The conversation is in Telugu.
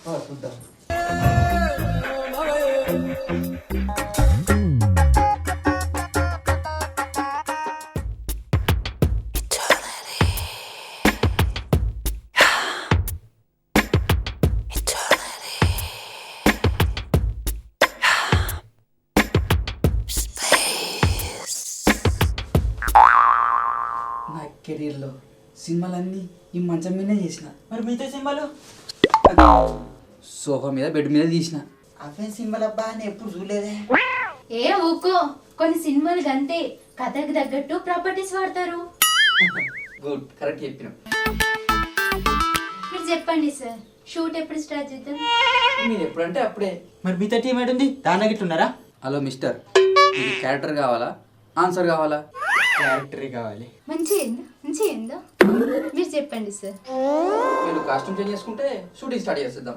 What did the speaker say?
చూద్దాం. నా కెరీర్లో సినిమాలన్నీ ఈ మంచం మీదనే చేసిన. మరి మిగతా సినిమాలు సోఫా మీద బెడ్ మీద తీసిన. అవే సినిమాలు అబ్బా అని ఎప్పుడు చూడలేదే. ఏ ఊకో, కొన్ని సినిమాలు అంతే కథకు తగ్గట్టు ప్రాపర్టీస్ వాడతారు. గుడ్, కరెక్ట్ చెప్పిన. మీరు చెప్పండి సార్, షూట్ ఎప్పుడు స్టార్ట్ చేద్దాం? మీరు ఎప్పుడంటే అప్పుడే. మరి మిగతా టీం ఏంటుంది? దాని గిట్టున్నారా? హలో మిస్టర్, మీకు క్యారెక్టర్ కావాలా ఆన్సర్ కావాలా? క్యారెక్టరే కావాలి. మంచి ఏందో మీరు చెప్పండి సార్. మీరు కాస్ట్యూమ్ చేంజ్ చేసుకుంటే షూటింగ్ స్టార్ట్ చేసేద్దాం.